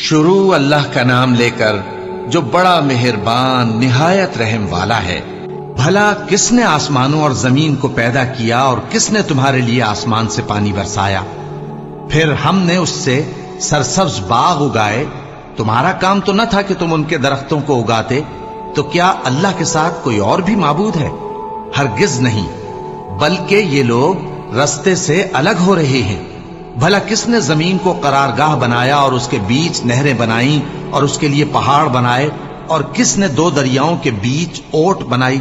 شروع اللہ کا نام لے کر جو بڑا مہربان نہایت رحم والا ہے۔ بھلا کس نے آسمانوں اور زمین کو پیدا کیا اور کس نے تمہارے لیے آسمان سے پانی برسایا؟ پھر ہم نے اس سے سرسبز باغ اگائے۔ تمہارا کام تو نہ تھا کہ تم ان کے درختوں کو اگاتے؟ تو کیا اللہ کے ساتھ کوئی اور بھی معبود ہے؟ ہرگز نہیں، بلکہ یہ لوگ رستے سے الگ ہو رہے ہیں۔ بھلا کس نے زمین کو قرارگاہ بنایا اور اس کے بیچ نہریں بنائیں اور اس کے لیے پہاڑ بنائے، اور کس نے دو دریاؤں کے بیچ اوٹ بنائی؟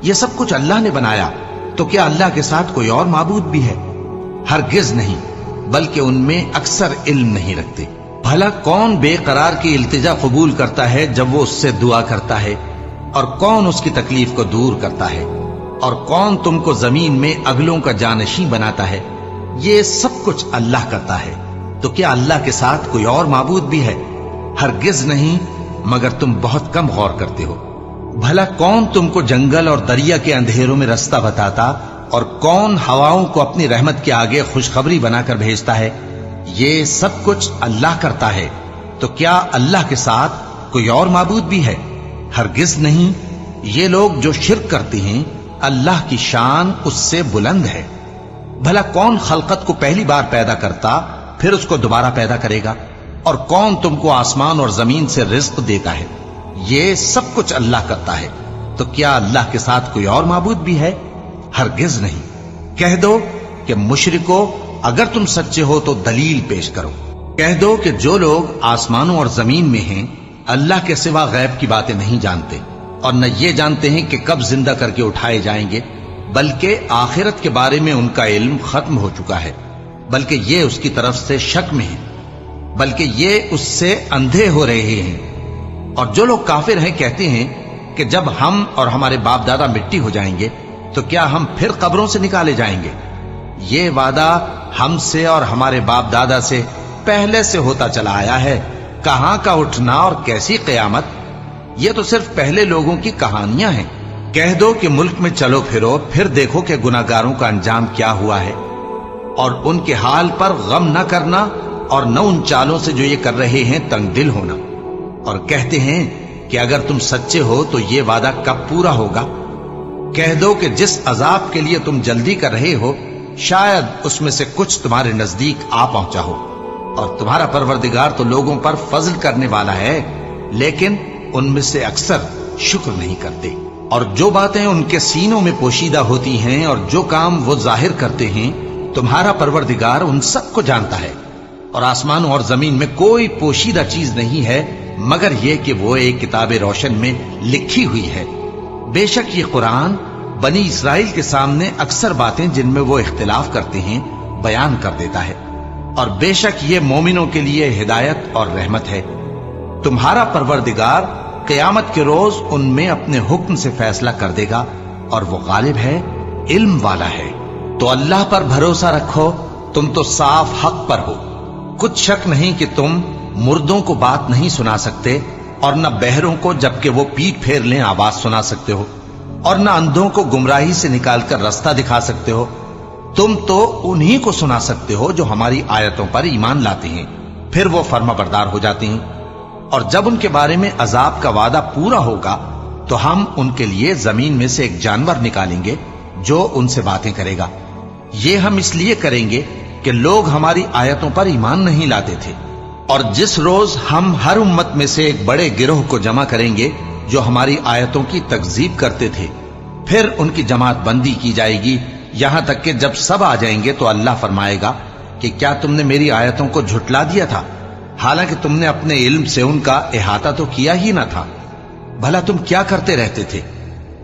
یہ سب کچھ اللہ نے بنایا۔ تو کیا اللہ کے ساتھ کوئی اور معبود بھی ہے؟ ہرگز نہیں، بلکہ ان میں اکثر علم نہیں رکھتے۔ بھلا کون بے قرار کی التجا قبول کرتا ہے جب وہ اس سے دعا کرتا ہے؟ اور کون اس کی تکلیف کو دور کرتا ہے؟ اور کون تم کو زمین میں اگلوں کا جانشین بناتا ہے؟ یہ سب کچھ اللہ کرتا ہے۔ تو کیا اللہ کے ساتھ کوئی اور معبود بھی ہے؟ ہرگز نہیں، مگر تم بہت کم غور کرتے ہو۔ بھلا کون تم کو جنگل اور دریا کے اندھیروں میں رستہ بتاتا، اور کون ہواؤں کو اپنی رحمت کے آگے خوشخبری بنا کر بھیجتا ہے؟ یہ سب کچھ اللہ کرتا ہے۔ تو کیا اللہ کے ساتھ کوئی اور معبود بھی ہے؟ ہرگز نہیں۔ یہ لوگ جو شرک کرتے ہیں، اللہ کی شان اس سے بلند ہے۔ بھلا کون خلقت کو پہلی بار پیدا کرتا پھر اس کو دوبارہ پیدا کرے گا؟ اور کون تم کو آسمان اور زمین سے رزق دیتا ہے؟ یہ سب کچھ اللہ کرتا ہے۔ تو کیا اللہ کے ساتھ کوئی اور معبود بھی ہے؟ ہرگز نہیں۔ کہہ دو کہ مشرکو، اگر تم سچے ہو تو دلیل پیش کرو۔ کہہ دو کہ جو لوگ آسمانوں اور زمین میں ہیں اللہ کے سوا غیب کی باتیں نہیں جانتے، اور نہ یہ جانتے ہیں کہ کب زندہ کر کے اٹھائے جائیں گے، بلکہ آخرت کے بارے میں ان کا علم ختم ہو چکا ہے، بلکہ یہ اس کی طرف سے شک میں ہیں، بلکہ یہ اس سے اندھے ہو رہے ہیں۔ اور جو لوگ کافر ہیں کہتے ہیں کہ جب ہم اور ہمارے باپ دادا مٹی ہو جائیں گے تو کیا ہم پھر قبروں سے نکالے جائیں گے؟ یہ وعدہ ہم سے اور ہمارے باپ دادا سے پہلے سے ہوتا چلا آیا ہے۔ کہاں کا اٹھنا اور کیسی قیامت؟ یہ تو صرف پہلے لوگوں کی کہانیاں ہیں۔ کہہ دو کہ ملک میں چلو پھرو، پھر دیکھو کہ گناہگاروں کا انجام کیا ہوا ہے، اور ان کے حال پر غم نہ کرنا، اور نہ ان چالوں سے جو یہ کر رہے ہیں تنگ دل ہونا۔ اور کہتے ہیں کہ اگر تم سچے ہو تو یہ وعدہ کب پورا ہوگا؟ کہہ دو کہ جس عذاب کے لیے تم جلدی کر رہے ہو شاید اس میں سے کچھ تمہارے نزدیک آ پہنچا ہو، اور تمہارا پروردگار تو لوگوں پر فضل کرنے والا ہے، لیکن ان میں سے اکثر شکر نہیں کرتے۔ اور جو باتیں ان کے سینوں میں پوشیدہ ہوتی ہیں اور جو کام وہ ظاہر کرتے ہیں، تمہارا پروردگار ان سب کو جانتا ہے۔ اور آسمانوں اور زمین میں کوئی پوشیدہ چیز نہیں ہے مگر یہ کہ وہ ایک کتاب روشن میں لکھی ہوئی ہے۔ بے شک یہ قرآن بنی اسرائیل کے سامنے اکثر باتیں جن میں وہ اختلاف کرتے ہیں بیان کر دیتا ہے، اور بے شک یہ مومنوں کے لیے ہدایت اور رحمت ہے۔ تمہارا پروردگار قیامت کے روز ان میں اپنے حکم سے فیصلہ کر دے گا، اور وہ غالب ہے، علم والا ہے۔ تو اللہ پر بھروسہ رکھو، تم تو صاف حق پر ہو۔ کچھ شک نہیں کہ تم مردوں کو بات نہیں سنا سکتے، اور نہ بہروں کو جبکہ وہ پیٹ پھیر لیں آواز سنا سکتے ہو، اور نہ اندھوں کو گمراہی سے نکال کر رستہ دکھا سکتے ہو۔ تم تو انہی کو سنا سکتے ہو جو ہماری آیتوں پر ایمان لاتے ہیں، پھر وہ فرما بردار ہو جاتے ہیں۔ اور جب ان کے بارے میں عذاب کا وعدہ پورا ہوگا تو ہم ان کے لیے زمین میں سے ایک جانور نکالیں گے جو ان سے باتیں کرے گا۔ یہ ہم اس لیے کریں گے کہ لوگ ہماری آیتوں پر ایمان نہیں لاتے تھے۔ اور جس روز ہم ہر امت میں سے ایک بڑے گروہ کو جمع کریں گے جو ہماری آیتوں کی تکذیب کرتے تھے، پھر ان کی جماعت بندی کی جائے گی، یہاں تک کہ جب سب آ جائیں گے تو اللہ فرمائے گا کہ کیا تم نے میری آیتوں کو جھٹلا دیا تھا، حالانکہ تم نے اپنے علم سے ان کا احاطہ تو کیا ہی نہ تھا؟ بھلا تم کیا کرتے رہتے تھے؟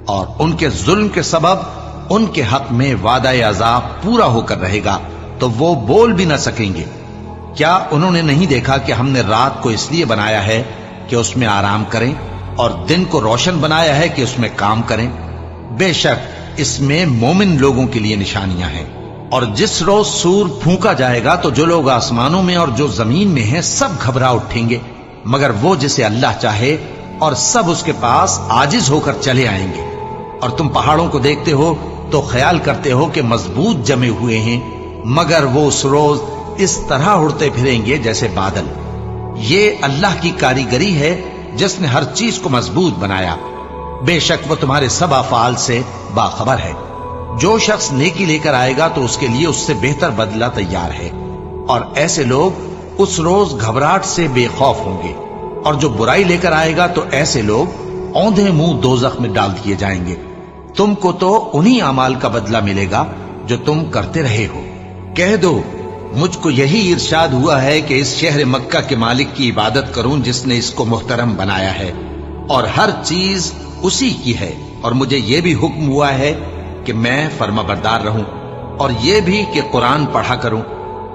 اور ان کے ظلم کے سبب ان کے حق میں وعدہ عذاب پورا ہو کر رہے گا تو وہ بول بھی نہ سکیں گے۔ کیا انہوں نے نہیں دیکھا کہ ہم نے رات کو اس لیے بنایا ہے کہ اس میں آرام کریں، اور دن کو روشن بنایا ہے کہ اس میں کام کریں؟ بے شک اس میں مومن لوگوں کے لیے نشانیاں ہیں۔ اور جس روز سور پھونکا جائے گا تو جو لوگ آسمانوں میں اور جو زمین میں ہیں سب گھبرا اٹھیں گے، مگر وہ جسے اللہ چاہے، اور سب اس کے پاس عاجز ہو کر چلے آئیں گے۔ اور تم پہاڑوں کو دیکھتے ہو تو خیال کرتے ہو کہ مضبوط جمے ہوئے ہیں، مگر وہ اس روز اس طرح اڑتے پھریں گے جیسے بادل۔ یہ اللہ کی کاریگری ہے جس نے ہر چیز کو مضبوط بنایا، بے شک وہ تمہارے سب افعال سے باخبر ہے۔ جو شخص نیکی لے کر آئے گا تو اس کے لیے اس سے بہتر بدلہ تیار ہے، اور ایسے لوگ اس روز گھبراہٹ سے بے خوف ہوں گے، اور جو برائی لے کر آئے گا تو ایسے لوگ اوندھے منہ دوزخ میں ڈال دیے جائیں گے۔ تم کو تو انہی اعمال کا بدلہ ملے گا جو تم کرتے رہے ہو۔ کہہ دو مجھ کو یہی ارشاد ہوا ہے کہ اس شہر مکہ کے مالک کی عبادت کروں جس نے اس کو محترم بنایا ہے، اور ہر چیز اسی کی ہے، اور مجھے یہ بھی حکم ہوا ہے کہ میں فرما بردار رہوں، اور یہ بھی کہ قرآن پڑھا کروں۔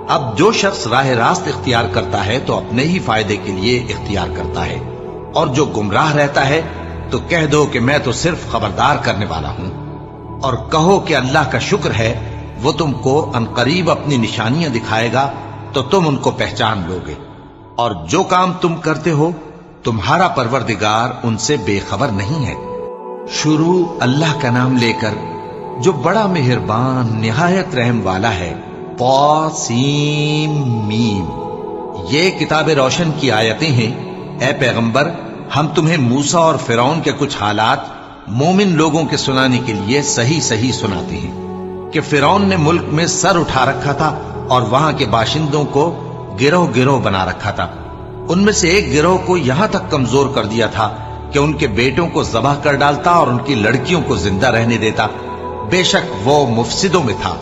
اب جو شخص راہ راست اختیار کرتا ہے تو اپنے ہی فائدے کے لیے اختیار کرتا ہے، اور جو گمراہ رہتا ہے تو کہہ دو کہ میں تو صرف خبردار کرنے والا ہوں۔ اور کہو کہ اللہ کا شکر ہے وہ تم کو عنقریب اپنی نشانیاں دکھائے گا تو تم ان کو پہچان لو گے، اور جو کام تم کرتے ہو تمہارا پروردگار ان سے بے خبر نہیں ہے۔ شروع اللہ کا نام لے کر جو بڑا مہربان نہایت رحم والا ہے۔ طاسیم میم۔ یہ کتاب روشن کی آیتیں ہیں۔ اے پیغمبر، ہم تمہیں موسیٰ اور فرعون کے کچھ حالات مومن لوگوں کے سنانے کے لیے صحیح صحیح سناتے ہیں کہ فرعون نے ملک میں سر اٹھا رکھا تھا اور وہاں کے باشندوں کو گروہ گروہ بنا رکھا تھا۔ ان میں سے ایک گروہ کو یہاں تک کمزور کر دیا تھا کہ ان کے بیٹوں کو ذبح کر ڈالتا اور ان کی لڑکیوں کو زندہ رہنے دیتا۔ بے شک وہ مفسدوں میں تھا،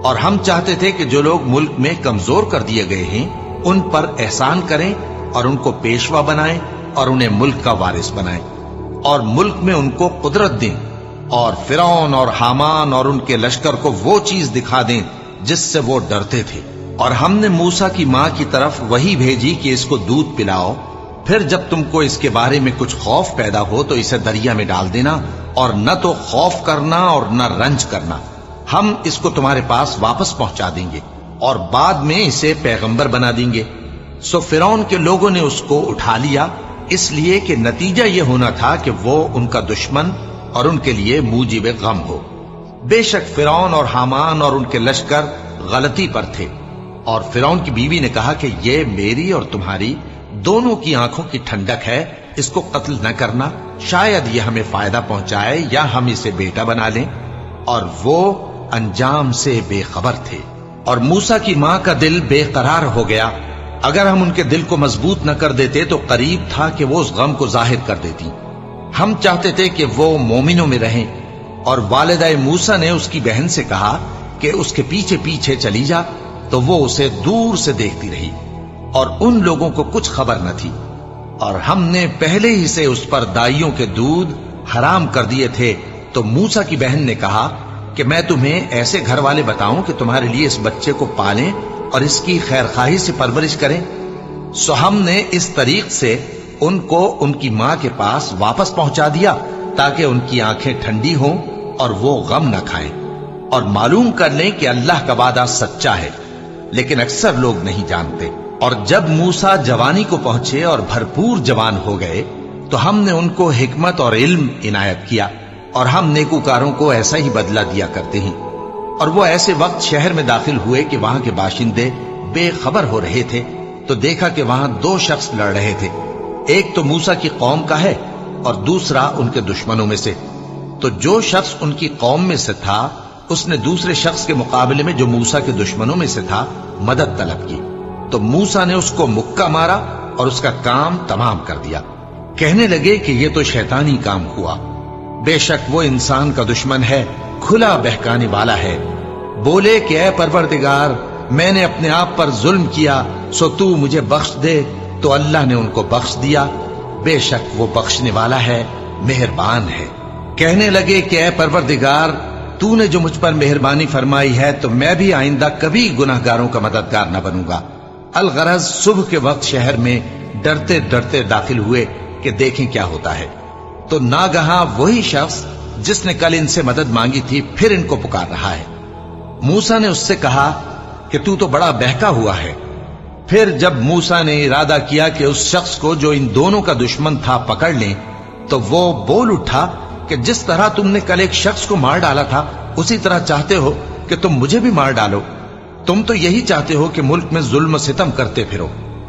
اور ہم چاہتے تھے کہ جو لوگ ملک میں کمزور کر دیے گئے ہیں ان پر احسان کریں اور ان کو پیشوا بنائیں اور انہیں ملک کا وارث بنائیں، اور ملک میں ان کو قدرت دیں، اور فرعون اور حامان اور ان کے لشکر کو وہ چیز دکھا دیں جس سے وہ ڈرتے تھے۔ اور ہم نے موسیٰ کی ماں کی طرف وہی بھیجی کہ اس کو دودھ پلاؤ، پھر جب تم کو اس کے بارے میں کچھ خوف پیدا ہو تو اسے دریا میں ڈال دینا، اور نہ تو خوف کرنا اور نہ رنج کرنا، ہم اس کو تمہارے پاس واپس پہنچا دیں گے اور بعد میں اسے پیغمبر بنا دیں گے۔ سو فرعون کے لوگوں نے اس کو اٹھا لیا، اس لیے کہ نتیجہ یہ ہونا تھا کہ وہ ان کا دشمن اور ان کے لیے موجب غم ہو۔ بے شک فرعون اور حامان اور ان کے لشکر غلطی پر تھے، اور فرعون کی بیوی نے کہا کہ یہ میری اور تمہاری دونوں کی آنکھوں کی ٹھنڈک ہے، اس کو قتل نہ کرنا، شاید یہ ہمیں فائدہ پہنچائے یا ہم اسے بیٹا بنا لیں۔ اور وہ انجام سے بے خبر تھے۔ اور موسیٰ کی ماں کا دل بے قرار ہو گیا، اگر ہم ان کے دل کو مضبوط نہ کر دیتے تو قریب تھا کہ وہ اس غم کو ظاہر کر دیتی۔ ہم چاہتے تھے کہ وہ مومنوں میں رہیں، اور والدہ موسیٰ نے اس کی بہن سے کہا کہ اس کے پیچھے پیچھے چلی جا، تو وہ اسے دور سے دیکھتی رہی، اور ان لوگوں کو کچھ خبر نہ تھی۔ اور ہم نے پہلے ہی سے اس پر دائیوں کے دودھ حرام کر دیے تھے۔ تو موسیٰ کی بہن نے کہا کہ میں تمہیں ایسے گھر والے بتاؤں کہ تمہارے لیے اس بچے کو پالیں اور اس کی خیر خواہی سے پرورش کریں۔ سو ہم نے اس طریق سے ان کو ان کی ماں کے پاس واپس پہنچا دیا تاکہ ان کی آنکھیں ٹھنڈی ہوں اور وہ غم نہ کھائیں، اور معلوم کر لیں کہ اللہ کا وعدہ سچا ہے، لیکن اکثر لوگ نہیں جانتے۔ اور جب موسیٰ جوانی کو پہنچے اور بھرپور جوان ہو گئے تو ہم نے ان کو حکمت اور علم عنایت کیا، اور ہم نیکوکاروں کو ایسا ہی بدلہ دیا کرتے ہیں۔ اور وہ ایسے وقت شہر میں داخل ہوئے کہ وہاں کے باشندے بے خبر ہو رہے تھے، تو دیکھا کہ وہاں دو شخص لڑ رہے تھے، ایک تو موسیٰ کی قوم کا ہے اور دوسرا ان کے دشمنوں میں سے۔ تو جو شخص ان کی قوم میں سے تھا اس نے دوسرے شخص کے مقابلے میں جو موسیٰ کے دشمنوں میں سے تھا مدد طلب کی، تو موسیٰ نے اس کو مکہ مارا اور اس کا کام تمام کر دیا۔ کہنے لگے کہ یہ تو شیطانی کام ہوا، بے شک وہ انسان کا دشمن ہے، کھلا بہکانے والا ہے۔ بولے کہ اے پروردگار، میں نے اپنے آپ پر ظلم کیا، سو تو مجھے بخش دے، تو اللہ نے ان کو بخش دیا، بے شک وہ بخشنے والا ہے، مہربان ہے۔ کہنے لگے کہ اے پروردگار، تو نے جو مجھ پر مہربانی فرمائی ہے تو میں بھی آئندہ کبھی گناہگاروں کا مددگار نہ بنوں گا۔ الغرض صبح کے وقت شہر میں ڈرتے ڈرتے داخل ہوئے کہ دیکھیں کیا ہوتا ہے، تو ناگہاں وہی شخص جس نے کل ان سے مدد مانگی تھی پھر ان کو پکار رہا ہے۔ موسیٰ نے اس سے کہا کہ تو بڑا بہکا ہوا ہے۔ پھر جب موسیٰ نے ارادہ کیا کہ اس شخص کو جو ان دونوں کا دشمن تھا پکڑ لیں، تو وہ بول اٹھا کہ جس طرح تم نے کل ایک شخص کو مار ڈالا تھا اسی طرح چاہتے ہو کہ تم مجھے بھی مار ڈالو۔ تم تو یہی چاہتے ہو کہ ملک میں ظلم و ستم کرتے پھرو،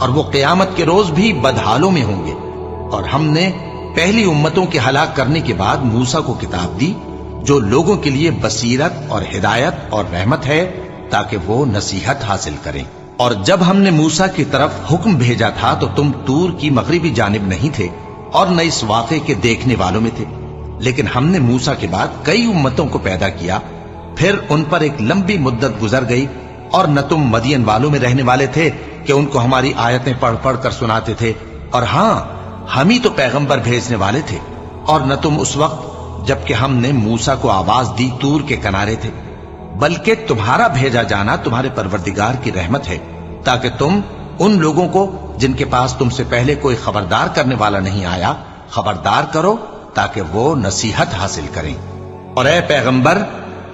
اور وہ قیامت کے روز بھی بدحالوں میں ہوں گے۔ اور ہم نے پہلی امتوں کے ہلاک کرنے کے بعد موسیٰ کو کتاب دی جو لوگوں کے لیے بصیرت اور ہدایت اور رحمت ہے تاکہ وہ نصیحت حاصل کریں۔ اور جب ہم نے موسیٰ کی طرف حکم بھیجا تھا تو تم طور کی مغربی جانب نہیں تھے اور نہ اس واقعے کے دیکھنے والوں میں تھے، لیکن ہم نے موسیٰ کے بعد کئی امتوں کو پیدا کیا، پھر ان پر ایک لمبی مدت گزر گئی، اور نہ تم مدین والوں میں رہنے والے تھے کہ ان کو ہماری آیتیں پڑھ پڑھ کر سناتے تھے، اور ہاں ہم ہی تو پیغمبر بھیجنے والے تھے، اور نہ تم اس وقت جبکہ ہم نے موسیٰ کو آواز دی طور کے کنارے تھے، بلکہ تمہارا بھیجا جانا تمہارے پروردگار کی رحمت ہے تاکہ تم ان لوگوں کو جن کے پاس تم سے پہلے کوئی خبردار کرنے والا نہیں آیا خبردار کرو تاکہ وہ نصیحت حاصل کریں۔ اور اے پیغمبر،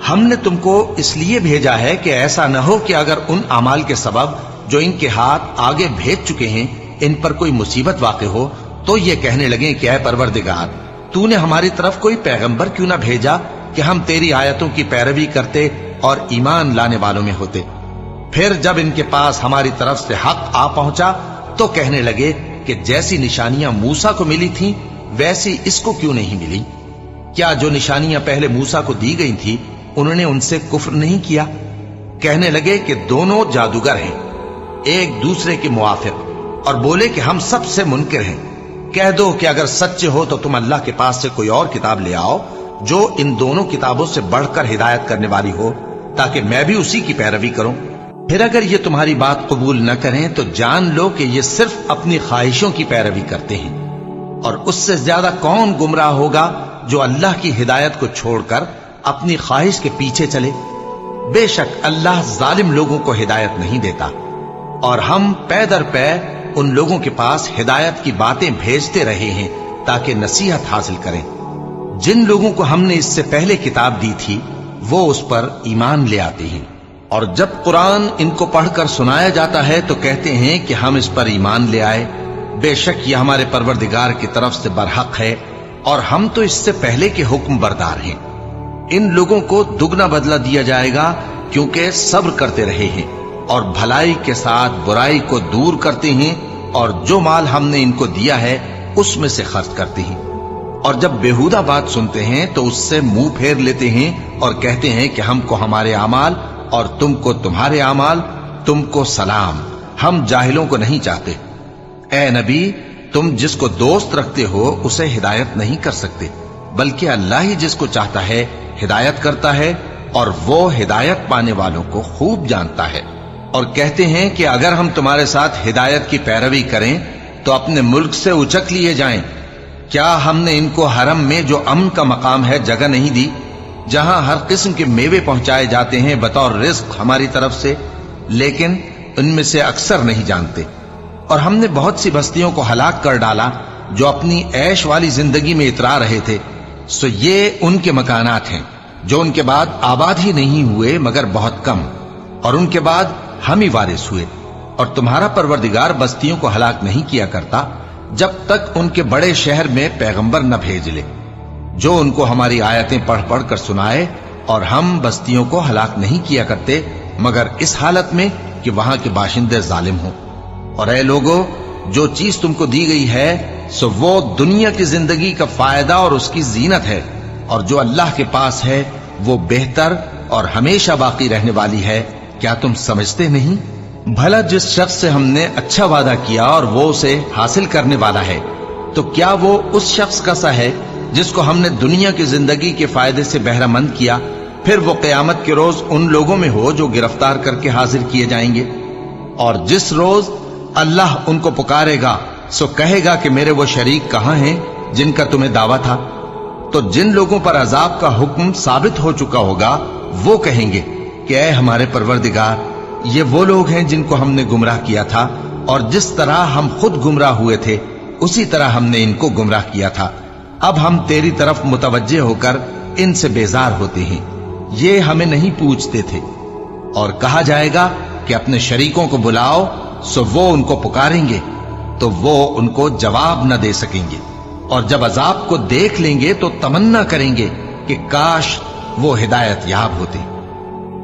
ہم نے تم کو اس لیے بھیجا ہے کہ ایسا نہ ہو کہ اگر ان اعمال کے سبب جو ان کے ہاتھ آگے بھیج چکے ہیں ان پر کوئی مصیبت واقع ہو تو یہ کہنے لگیں کہ اے پروردگار، تو نے ہماری طرف کوئی پیغمبر کیوں نہ بھیجا کہ ہم تیری آیتوں کی پیروی کرتے اور ایمان لانے والوں میں ہوتے۔ پھر جب ان کے پاس ہماری طرف سے حق آ پہنچا تو کہنے لگے کہ جیسی نشانیاں موسیٰ کو ملی تھیں ویسی اس کو کیوں نہیں ملی؟ کیا جو نشانیاں پہلے موسیٰ کو دی گئی تھی انہوں نے ان سے کفر نہیں کیا؟ کہنے لگے کہ دونوں جادوگر ہیں ایک دوسرے کے موافق، اور بولے کہ ہم سب سے منکر ہیں۔ کہہ دو کہ اگر سچے ہو تو تم اللہ کے پاس سے کوئی اور کتاب لے آؤ جو ان دونوں کتابوں سے بڑھ کر ہدایت کرنے والی ہو تاکہ میں بھی اسی کی پیروی کروں۔ پھر اگر یہ تمہاری بات قبول نہ کریں تو جان لو کہ یہ صرف اپنی خواہشوں کی پیروی کرتے ہیں، اور اس سے زیادہ کون گمراہ ہوگا جو اللہ کی ہدایت کو چھوڑ کر اپنی خواہش کے پیچھے چلے۔ بے شک اللہ ظالم لوگوں کو ہدایت نہیں دیتا، اور ہم پے در پے ان لوگوں کے پاس ہدایت کی باتیں بھیجتے رہے ہیں تاکہ نصیحت حاصل کریں۔ جن لوگوں کو ہم نے اس سے پہلے کتاب دی تھی وہ اس پر ایمان لے آتے ہیں، اور جب قرآن ان کو پڑھ کر سنایا جاتا ہے تو کہتے ہیں کہ ہم اس پر ایمان لے آئے، بے شک یہ ہمارے پروردگار کی طرف سے برحق ہے، اور ہم تو اس سے پہلے کے حکم بردار ہیں۔ ان لوگوں کو دگنا بدلہ دیا جائے گا کیونکہ صبر کرتے رہے ہیں اور بھلائی کے ساتھ برائی کو دور کرتے ہیں، اور جو مال ہم نے ان کو دیا ہے اس میں سے خرچ کرتے ہیں، اور جب بیہودہ بات سنتے ہیں تو اس سے منہ پھیر لیتے ہیں اور کہتے ہیں کہ ہم کو ہمارے اعمال اور تم کو تمہارے اعمال، تم کو سلام، ہم جاہلوں کو نہیں چاہتے۔ اے نبی، تم جس کو دوست رکھتے ہو اسے ہدایت نہیں کر سکتے، بلکہ اللہ ہی جس کو چاہتا ہے ہدایت کرتا ہے، اور وہ ہدایت پانے والوں کو خوب جانتا ہے۔ اور کہتے ہیں کہ اگر ہم تمہارے ساتھ ہدایت کی پیروی کریں تو اپنے ملک سے اچک لیے جائیں۔ کیا ہم نے ان کو حرم میں جو امن کا مقام ہے جگہ نہیں دی، جہاں ہر قسم کے میوے پہنچائے جاتے ہیں بطور رزق ہماری طرف سے؟ لیکن ان میں سے اکثر نہیں جانتے۔ اور ہم نے بہت سی بستیوں کو ہلاک کر ڈالا جو اپنی عیش والی زندگی میں اترا رہے تھے، سو یہ ان کے مکانات ہیں جو ان کے بعد آباد ہی نہیں ہوئے مگر بہت کم، اور ان کے بعد ہم ہی وارث ہوئے۔ اور تمہارا پروردگار بستیوں کو ہلاک نہیں کیا کرتا جب تک ان کے بڑے شہر میں پیغمبر نہ بھیج لے جو ان کو ہماری آیتیں پڑھ پڑھ کر سنائے، اور ہم بستیوں کو ہلاک نہیں کیا کرتے مگر اس حالت میں کہ وہاں کے باشندے ظالم ہوں۔ اور اے لوگو، جو چیز تم کو دی گئی ہے سو وہ دنیا کی زندگی کا فائدہ اور اس کی زینت ہے، اور جو اللہ کے پاس ہے وہ بہتر اور ہمیشہ باقی رہنے والی ہے۔ کیا تم سمجھتے نہیں؟ بھلا جس شخص سے ہم نے اچھا وعدہ کیا اور وہ اسے حاصل کرنے والا ہے تو کیا وہ اس شخص کا سا ہے جس کو ہم نے دنیا کی زندگی کے فائدے سے بہرہ مند کیا، پھر وہ قیامت کے روز ان لوگوں میں ہو جو گرفتار کر کے حاضر کیے جائیں گے؟ اور جس روز اللہ ان کو پکارے گا سو کہے گا کہ میرے وہ شریک کہاں ہیں جن کا تمہیں دعویٰ تھا؟ تو جن لوگوں پر عذاب کا حکم ثابت ہو چکا ہوگا وہ کہیں گے کہ اے ہمارے پروردگار، یہ وہ لوگ ہیں جن کو ہم نے گمراہ کیا تھا، اور جس طرح ہم خود گمراہ ہوئے تھے اسی طرح ہم نے ان کو گمراہ کیا تھا۔ اب ہم تیری طرف متوجہ ہو کر ان سے بیزار ہوتے ہیں، یہ ہمیں نہیں پوچھتے تھے۔ اور کہا جائے گا کہ اپنے شریکوں کو بلاؤ، سو وہ ان کو پکاریں گے تو وہ ان کو جواب نہ دے سکیں گے، اور جب عذاب کو دیکھ لیں گے تو تمنا کریں گے کہ کاش وہ ہدایت یاب ہوتے۔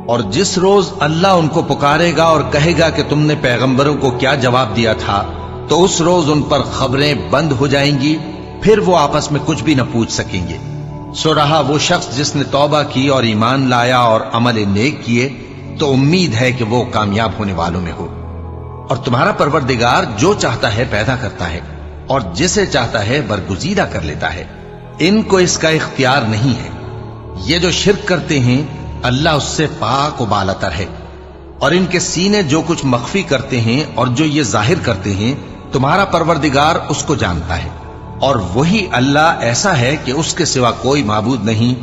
اور جس روز اللہ ان کو پکارے گا اور کہے گا کہ تم نے پیغمبروں کو کیا جواب دیا تھا، تو اس روز ان پر خبریں بند ہو جائیں گی، پھر وہ آپس میں کچھ بھی نہ پوچھ سکیں گے۔ سو رہا وہ شخص جس نے توبہ کی اور ایمان لایا اور عمل نیک کیے، تو امید ہے کہ وہ کامیاب ہونے والوں میں ہو۔ اور تمہارا پروردگار جو چاہتا ہے پیدا کرتا ہے، اور جسے چاہتا ہے برگزیدہ کر لیتا ہے، ان کو اس کا اختیار نہیں ہے۔ یہ جو شرک کرتے ہیں اللہ اس سے پاک و بالاتر ہے، اور ان کے سینے جو کچھ مخفی کرتے ہیں اور جو یہ ظاہر کرتے ہیں تمہارا پروردگار اس کو جانتا ہے۔ اور وہی اللہ ایسا ہے کہ اس کے سوا کوئی معبود نہیں،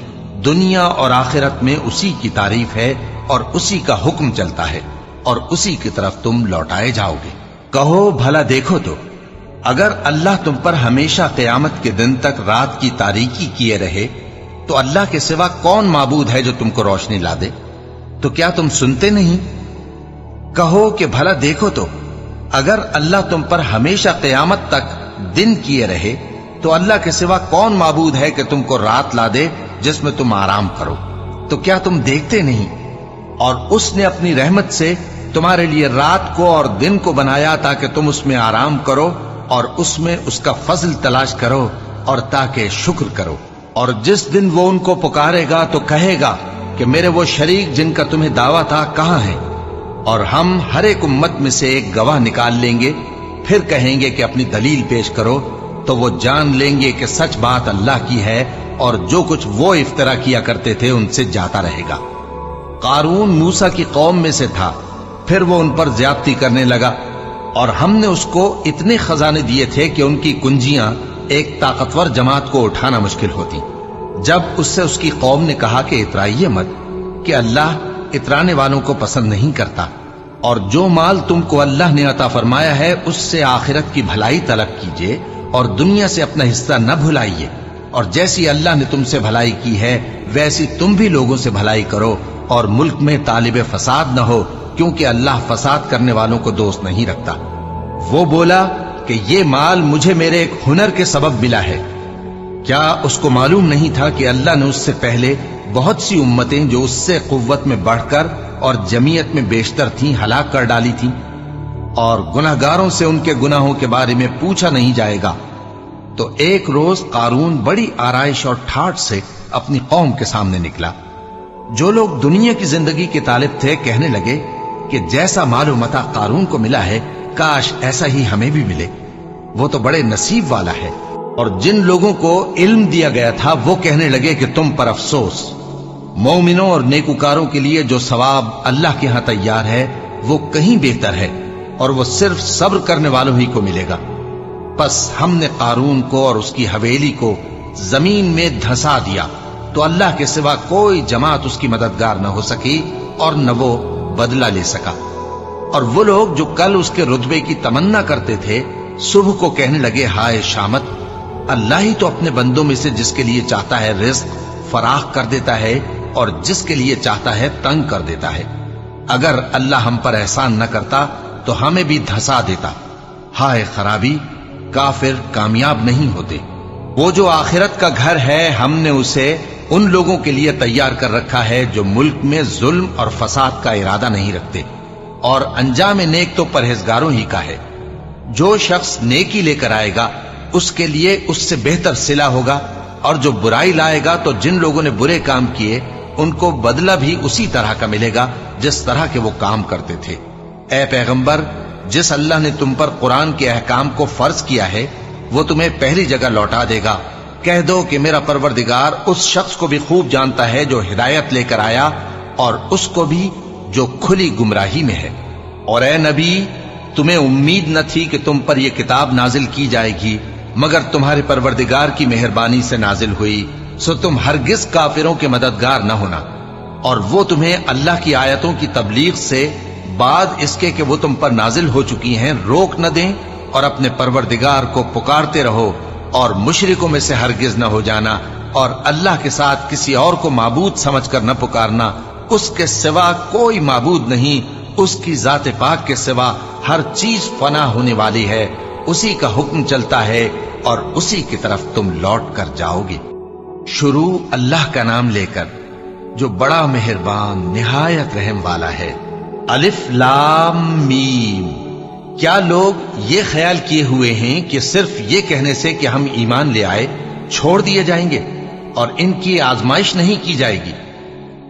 دنیا اور آخرت میں اسی کی تعریف ہے اور اسی کا حکم چلتا ہے، اور اسی کی طرف تم لوٹائے جاؤ گے۔ کہو بھلا دیکھو تو اگر اللہ تم پر ہمیشہ قیامت کے دن تک رات کی تاریکی کیے رہے تو اللہ کے سوا کون معبود ہے جو تم کو روشنی لا دے؟ تو کیا تم سنتے نہیں؟ کہو کہ بھلا دیکھو تو اگر اللہ تم پر ہمیشہ قیامت تک دن کیے رہے تو اللہ کے سوا کون معبود ہے کہ تم کو رات لا دے جس میں تم آرام کرو؟ تو کیا تم دیکھتے نہیں؟ اور اس نے اپنی رحمت سے تمہارے لیے رات کو اور دن کو بنایا تاکہ تم اس میں آرام کرو اور اس میں اس کا فضل تلاش کرو اور تاکہ شکر کرو۔ اور جس دن وہ ان کو پکارے گا تو کہے گا کہ میرے وہ شریک جن کا تمہیں دعویٰ تھا کہاں ہیں؟ اور ہم ہر ایک امت میں سے ایک گواہ نکال لیں گے، پھر کہیں گے کہ اپنی دلیل پیش کرو، تو وہ جان لیں گے کہ سچ بات اللہ کی ہے اور جو کچھ وہ افترا کیا کرتے تھے ان سے جاتا رہے گا۔ قارون موسیٰ کی قوم میں سے تھا، پھر وہ ان پر زیادتی کرنے لگا، اور ہم نے اس کو اتنے خزانے دیے تھے کہ ان کی کنجیاں ایک طاقتور جماعت کو اٹھانا مشکل ہوتی۔ جب اس سے اس کی قوم نے کہا کہ اترائیے مت، کہ اللہ اترانے والوں کو پسند نہیں کرتا، اور جو مال تم کو اللہ نے عطا فرمایا ہے اس سے آخرت کی بھلائی طلب کیجیے اور دنیا سے اپنا حصہ نہ بھلائیے، اور جیسی اللہ نے تم سے بھلائی کی ہے ویسی تم بھی لوگوں سے بھلائی کرو، اور ملک میں طالب فساد نہ ہو، کیونکہ اللہ فساد کرنے والوں کو دوست نہیں رکھتا۔ وہ بولا کہ یہ مال مجھے میرے ایک ہنر کے سبب ملا ہے۔ کیا اس کو معلوم نہیں تھا کہ اللہ نے اس سے پہلے بہت سی امتیں جو اس سے قوت میں بڑھ کر اور جمعیت میں بیشتر تھیں ہلاک کر ڈالی تھیں، اور گناہگاروں سے ان کے گناہوں کے بارے میں پوچھا نہیں جائے گا؟ تو ایک روز قارون بڑی آرائش اور ٹھاٹھ سے اپنی قوم کے سامنے نکلا۔ جو لوگ دنیا کی زندگی کے طالب تھے کہنے لگے کہ جیسا مال و متاع قارون کو ملا ہے کاش ایسا ہی ہمیں بھی ملے، وہ تو بڑے نصیب والا ہے۔ اور جن لوگوں کو علم دیا گیا تھا وہ کہنے لگے کہ تم پر افسوس، مومنوں اور نیکوکاروں کے لیے جو ثواب اللہ کے ہاں تیار ہے وہ کہیں بہتر ہے، اور وہ صرف صبر کرنے والوں ہی کو ملے گا۔ پس ہم نے قارون کو اور اس کی حویلی کو زمین میں دھسا دیا، تو اللہ کے سوا کوئی جماعت اس کی مددگار نہ ہو سکی اور نہ وہ بدلہ لے سکا۔ اور وہ لوگ جو کل اس کے رتبے کی تمنا کرتے تھے صبح کو کہنے لگے ہائے شامت، اللہ ہی تو اپنے بندوں میں سے جس کے لیے چاہتا ہے رزق فراخ کر دیتا ہے اور جس کے لیے چاہتا ہے تنگ کر دیتا ہے۔ اگر اللہ ہم پر احسان نہ کرتا تو ہمیں بھی دھسا دیتا۔ ہائے خرابی، کافر کامیاب نہیں ہوتے۔ وہ جو آخرت کا گھر ہے ہم نے اسے ان لوگوں کے لیے تیار کر رکھا ہے جو ملک میں ظلم اور فساد کا ارادہ نہیں رکھتے، اور انجام نیک تو پرہیزگاروں ہی کا ہے۔ جو شخص نیکی لے کر آئے گا اس کے لیے اس سے بہتر صلہ ہوگا، اور جو برائی لائے گا تو جن لوگوں نے برے کام کیے ان کو بدلہ بھی اسی طرح کا ملے گا جس طرح کے وہ کام کرتے تھے۔ اے پیغمبر، جس اللہ نے تم پر قرآن کے احکام کو فرض کیا ہے وہ تمہیں پہلی جگہ لوٹا دے گا۔ کہہ دو کہ میرا پروردگار اس شخص کو بھی خوب جانتا ہے جو ہدایت لے کر آیا، اور اس کو بھی جو کھلی گمراہی میں ہے۔ اور اے نبی، تمہیں امید نہ تھی کہ تم پر یہ کتاب نازل کی جائے گی مگر تمہارے پروردگار کی مہربانی سے نازل ہوئی، سو تم ہرگز کافروں کے مددگار نہ ہونا، اور وہ تمہیں اللہ کی آیتوں کی تبلیغ سے بعد اس کے کہ وہ تم پر نازل ہو چکی ہیں روک نہ دیں، اور اپنے پروردگار کو پکارتے رہو اور مشرکوں میں سے ہرگز نہ ہو جانا، اور اللہ کے ساتھ کسی اور کو معبود سمجھ کر نہ پکارنا۔ اس کے سوا کوئی معبود نہیں، اس کی ذات پاک کے سوا ہر چیز فنا ہونے والی ہے، اسی کا حکم چلتا ہے اور اسی کی طرف تم لوٹ کر جاؤ گے۔ شروع اللہ کا نام لے کر جو بڑا مہربان نہایت رحم والا ہے۔ الف لام میم۔ کیا لوگ یہ خیال کیے ہوئے ہیں کہ صرف یہ کہنے سے کہ ہم ایمان لے آئے چھوڑ دیے جائیں گے اور ان کی آزمائش نہیں کی جائے گی؟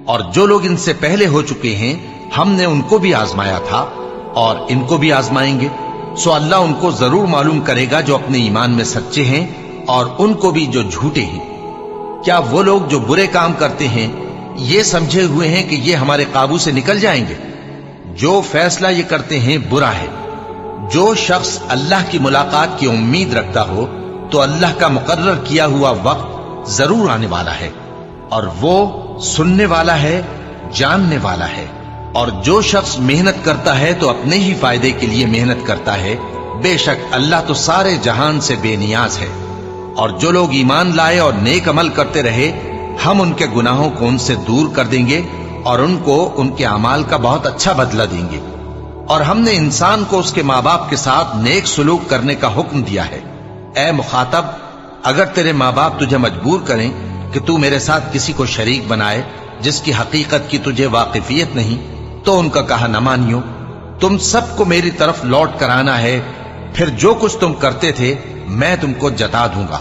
اور جو لوگ ان سے پہلے ہو چکے ہیں ہم نے ان کو بھی آزمایا تھا اور ان کو بھی آزمائیں گے، سو اللہ ان کو ضرور معلوم کرے گا جو اپنے ایمان میں سچے ہیں اور ان کو بھی جو جھوٹے ہیں۔ کیا وہ لوگ جو برے کام کرتے ہیں یہ سمجھے ہوئے ہیں کہ یہ ہمارے قابو سے نکل جائیں گے؟ جو فیصلہ یہ کرتے ہیں برا ہے۔ جو شخص اللہ کی ملاقات کی امید رکھتا ہو تو اللہ کا مقرر کیا ہوا وقت ضرور آنے والا ہے، اور وہ سننے والا ہے، جاننے والا ہے۔ اور جو شخص محنت کرتا ہے تو اپنے ہی فائدے کے لیے محنت کرتا ہے، بے شک اللہ تو سارے جہان سے بے نیاز ہے۔ اور جو لوگ ایمان لائے اور نیک عمل کرتے رہے ہم ان کے گناہوں کو ان سے دور کر دیں گے اور ان کو ان کے اعمال کا بہت اچھا بدلہ دیں گے۔ اور ہم نے انسان کو اس کے ماں باپ کے ساتھ نیک سلوک کرنے کا حکم دیا ہے۔ اے مخاطب، اگر تیرے ماں باپ تجھے مجبور کریں کہ تو میرے ساتھ کسی کو شریک بنائے جس کی حقیقت کی تجھے واقفیت نہیں، تو ان کا کہا نہ مانیو۔ تم سب کو میری طرف لوٹ کر آنا ہے، پھر جو کچھ تم کرتے تھے میں تم کو جتا دوں گا۔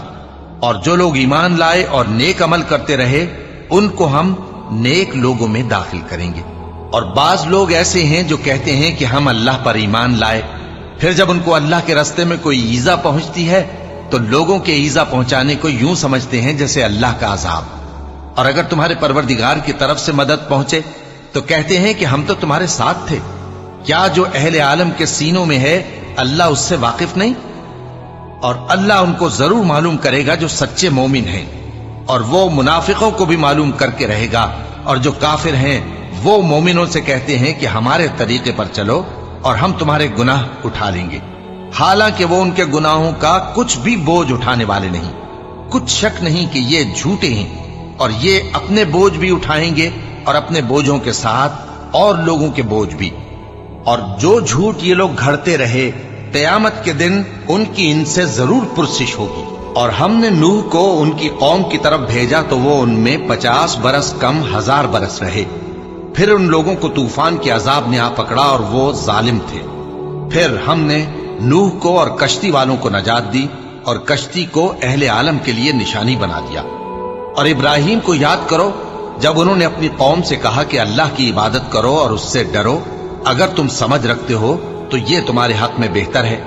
اور جو لوگ ایمان لائے اور نیک عمل کرتے رہے ان کو ہم نیک لوگوں میں داخل کریں گے۔ اور بعض لوگ ایسے ہیں جو کہتے ہیں کہ ہم اللہ پر ایمان لائے، پھر جب ان کو اللہ کے راستے میں کوئی ایذا پہنچتی ہے تو لوگوں کے ایذا پہنچانے کو یوں سمجھتے ہیں جیسے اللہ کا عذاب۔ اور اگر تمہارے پروردگار کی طرف سے مدد پہنچے تو کہتے ہیں کہ ہم تو تمہارے ساتھ تھے۔ کیا جو اہل عالم کے سینوں میں ہے اللہ اس سے واقف نہیں؟ اور اللہ ان کو ضرور معلوم کرے گا جو سچے مومن ہیں، اور وہ منافقوں کو بھی معلوم کر کے رہے گا۔ اور جو کافر ہیں وہ مومنوں سے کہتے ہیں کہ ہمارے طریقے پر چلو اور ہم تمہارے گناہ اٹھا لیں گے، حالانکہ وہ ان کے گناہوں کا کچھ بھی بوجھ اٹھانے والے نہیں۔ کچھ شک نہیں کہ یہ جھوٹے ہیں، اور یہ اپنے بوجھ بھی اٹھائیں گے اور اپنے بوجھوں کے ساتھ اور لوگوں کے بوجھ بھی۔ اور جو جھوٹ یہ لوگ گھڑتے رہے قیامت کے دن ان کی ان سے ضرور پرسش ہوگی۔ اور ہم نے نوح کو ان کی قوم کی طرف بھیجا تو وہ ان میں 50 برس کم 1000 برس رہے۔ پھر ان لوگوں کو طوفان کے عذاب نے آ پکڑا اور وہ ظالم تھے۔ پھر ہم نے نوح کو اور کشتی والوں کو نجات دی اور کشتی کو اہل عالم کے لیے نشانی بنا دیا۔ اور ابراہیم کو یاد کرو جب انہوں نے اپنی قوم سے کہا کہ اللہ کی عبادت کرو اور اس سے ڈرو، اگر تم سمجھ رکھتے ہو تو یہ تمہارے حق میں بہتر ہے۔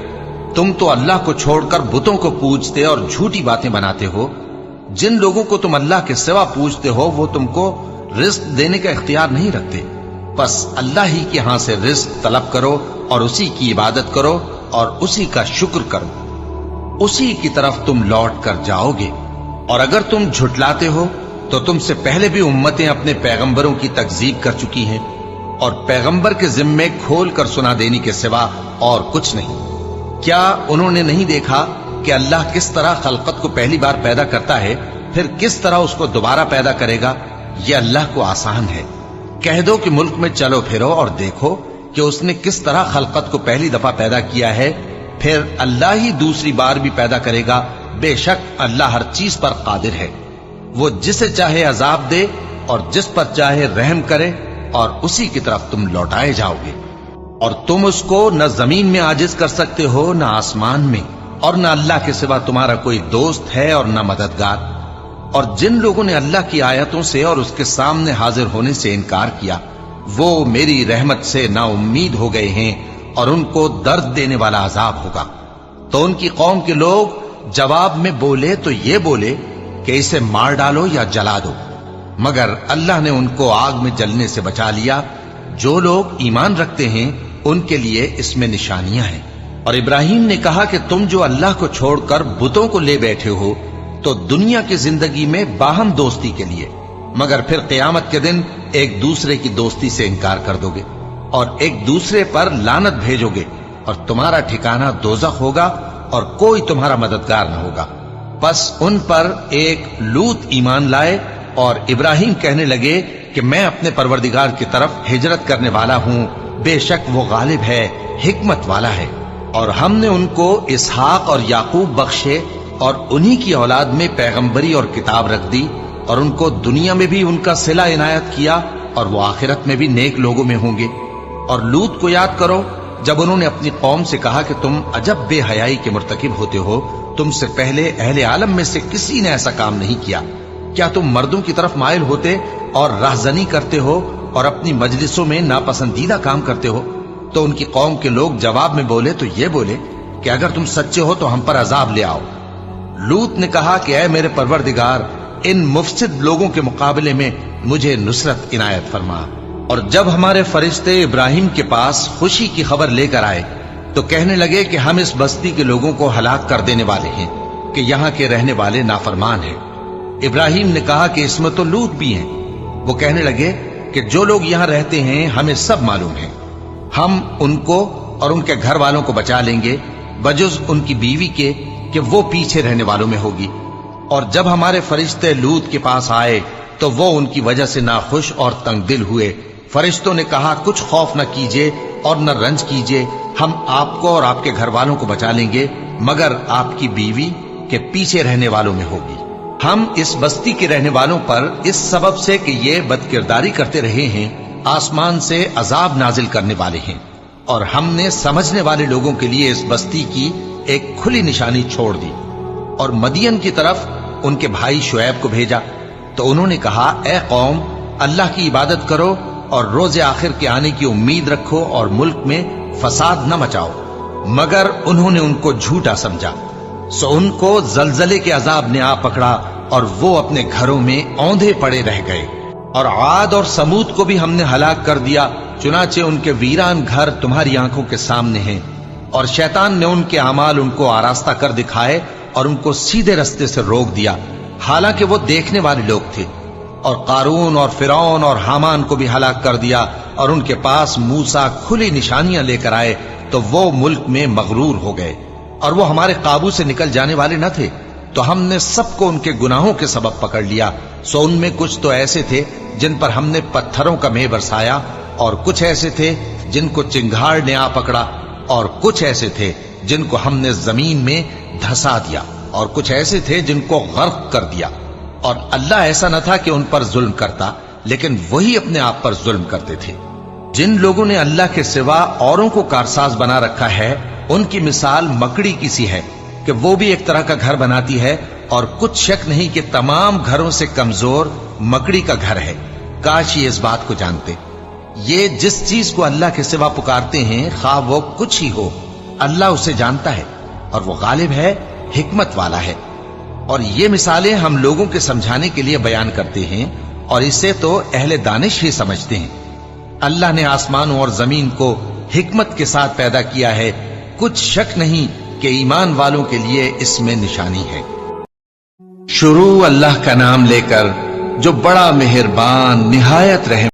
تم تو اللہ کو چھوڑ کر بتوں کو پوجتے اور جھوٹی باتیں بناتے ہو۔ جن لوگوں کو تم اللہ کے سوا پوجتے ہو وہ تم کو رزق دینے کا اختیار نہیں رکھتے، بس اللہ ہی کے ہاں سے رزق طلب کرو اور اسی کی عبادت کرو اور اسی کا شکر کرو، اسی کی طرف تم لوٹ کر جاؤ گے۔ اور اگر تم جھٹلاتے ہو تو تم سے پہلے بھی امتیں اپنے پیغمبروں کی تکذیب کر چکی ہیں، اور پیغمبر کے ذمے کھول کر سنا دینے کے سوا اور کچھ نہیں۔ کیا انہوں نے نہیں دیکھا کہ اللہ کس طرح خلقت کو پہلی بار پیدا کرتا ہے پھر کس طرح اس کو دوبارہ پیدا کرے گا؟ یہ اللہ کو آسان ہے۔ کہہ دو کہ ملک میں چلو پھرو اور دیکھو کہ اس نے کس طرح خلقت کو پہلی دفعہ پیدا کیا ہے، پھر اللہ ہی دوسری بار بھی پیدا کرے گا۔ بے شک اللہ ہر چیز پر قادر ہے۔ وہ جسے چاہے عذاب دے اور جس پر چاہے رحم کرے، اور اسی کی طرف تم لوٹائے جاؤ گے۔ اور تم اس کو نہ زمین میں عاجز کر سکتے ہو نہ آسمان میں، اور نہ اللہ کے سوا تمہارا کوئی دوست ہے اور نہ مددگار۔ اور جن لوگوں نے اللہ کی آیتوں سے اور اس کے سامنے حاضر ہونے سے انکار کیا وہ میری رحمت سے نا امید ہو گئے ہیں، اور ان کو درد دینے والا عذاب ہوگا۔ تو ان کی قوم کے لوگ جواب میں بولے تو یہ بولے کہ اسے مار ڈالو یا جلا دو، مگر اللہ نے ان کو آگ میں جلنے سے بچا لیا۔ جو لوگ ایمان رکھتے ہیں ان کے لیے اس میں نشانیاں ہیں۔ اور ابراہیم نے کہا کہ تم جو اللہ کو چھوڑ کر بتوں کو لے بیٹھے ہو تو دنیا کی زندگی میں باہم دوستی کے لیے، مگر پھر قیامت کے دن ایک دوسرے کی دوستی سے انکار کر دو گے اور ایک دوسرے پر لعنت بھیجو گے، اور تمہارا ٹھکانہ دوزخ ہوگا اور کوئی تمہارا مددگار نہ ہوگا۔ پس ان پر ایک لوط ایمان لائے، اور ابراہیم کہنے لگے کہ میں اپنے پروردگار کی طرف ہجرت کرنے والا ہوں، بے شک وہ غالب ہے، حکمت والا ہے۔ اور ہم نے ان کو اسحاق اور یعقوب بخشے، اور انہی کی اولاد میں پیغمبری اور کتاب رکھ دی، اور ان کو دنیا میں بھی ان کا صلہ عنایت کیا اور وہ آخرت میں بھی نیک لوگوں میں ہوں گے۔ اور لوط کو یاد کرو جب انہوں نے اپنی قوم سے کہا کہ تم عجب بے حیائی کے مرتکب ہوتے ہو، تم سے پہلے اہل عالم میں سے کسی نے ایسا کام نہیں کیا۔ کیا تم مردوں کی طرف مائل ہوتے اور راہزنی کرتے ہو اور اپنی مجلسوں میں ناپسندیدہ کام کرتے ہو؟ تو ان کی قوم کے لوگ جواب میں بولے تو یہ بولے کہ اگر تم سچے ہو تو ہم پر عذاب لے آؤ۔ لوط نے کہا کہ اے میرے پروردگار، ان مفسد لوگوں کے مقابلے میں مجھے نصرت عنایت فرما۔ اور جب ہمارے فرشتے ابراہیم کے پاس خوشی کی خبر لے کر آئے تو کہنے لگے کہ ہم اس بستی کے لوگوں کو ہلاک کر دینے والے ہیں کہ یہاں کے رہنے والے نافرمان ہیں۔ ابراہیم نے کہا کہ اس میں تو لوط بھی ہیں۔ وہ کہنے لگے کہ جو لوگ یہاں رہتے ہیں ہمیں سب معلوم ہے، ہم ان کو اور ان کے گھر والوں کو بچا لیں گے بجز ان کی بیوی کے کہ وہ پیچھے رہنے والوں میں ہوگی۔ اور جب ہمارے فرشتے لوط کے پاس آئے تو وہ ان کی وجہ سے ناخوش اور تنگ دل ہوئے۔ فرشتوں نے کہا کچھ خوف نہ کیجیے اور نہ رنج کیجیے، ہم آپ کو اور آپ کے گھر والوں کو بچا لیں گے مگر آپ کی بیوی کے پیچھے رہنے والوں میں ہوگی۔ ہم اس بستی کے رہنے والوں پر اس سبب سے کہ یہ بد کرداری کرتے رہے ہیں آسمان سے عذاب نازل کرنے والے ہیں، اور ہم نے سمجھنے والے لوگوں کے لیے اس بستی کی ایک کھلی نشانی چھوڑ دی۔ اور مدین کی طرف ان کے بھائی شعیب کو بھیجا تو انہوں نے کہا اے قوم، اللہ کی عبادت کرو اور روز آخر کے آنے کی امید رکھو اور ملک میں فساد نہ مچاؤ۔ مگر انہوں نے ان کو جھوٹا سمجھا، سو ان کو زلزلے کے عذاب نے آ پکڑا اور وہ اپنے گھروں میں اوندھے پڑے رہ گئے۔ اور عاد اور سمود کو بھی ہم نے ہلاک کر دیا، چنانچہ ان کے ویران گھر تمہاری آنکھوں کے سامنے ہیں۔ اور شیطان نے ان کے اعمال ان کو آراستہ کر دکھائے اور ان کو سیدھے رستے سے روک دیا، حالانکہ وہ دیکھنے والے لوگ تھے۔ اور قارون اور فرعون اور حامان کو بھی ہلاک کر دیا، اور ان کے پاس موسیٰ کھلی نشانیاں لے کر آئے تو وہ ملک میں مغرور ہو گئے، اور وہ ہمارے قابو سے نکل جانے والے نہ تھے، تو ہم نے سب کو ان کے گناہوں کے سبب پکڑ لیا۔ سو ان میں کچھ تو ایسے تھے جن پر ہم نے پتھروں کا مے برسایا، اور کچھ ایسے تھے جن کو چنگھاڑ نے آ پکڑا، اور کچھ ایسے تھے جن کو ہم نے زمین میں دھسا دیا، اور کچھ ایسے تھے جن کو غرق کر دیا۔ اور اللہ ایسا نہ تھا کہ ان پر ظلم کرتا، لیکن وہی اپنے آپ پر ظلم کرتے تھے۔ جن لوگوں نے اللہ کے سوا اوروں کو کارساز بنا رکھا ہے، ان کی مثال مکڑی کی سی ہے کہ وہ بھی ایک طرح کا گھر بناتی ہے، اور کچھ شک نہیں کہ تمام گھروں سے کمزور مکڑی کا گھر ہے۔ کاش یہ اس بات کو جانتے۔ یہ جس چیز کو اللہ کے سوا پکارتے ہیں خواہ وہ کچھ ہی ہو، اللہ اسے جانتا ہے اور وہ غالب ہے، حکمت والا ہے۔ اور یہ مثالیں ہم لوگوں کے سمجھانے کے لیے بیان کرتے ہیں، اور اسے تو اہل دانش ہی سمجھتے ہیں۔ اللہ نے آسمانوں اور زمین کو حکمت کے ساتھ پیدا کیا ہے، کچھ شک نہیں کہ ایمان والوں کے لیے اس میں نشانی ہے۔ شروع اللہ کا نام لے کر جو بڑا مہربان نہایت رحم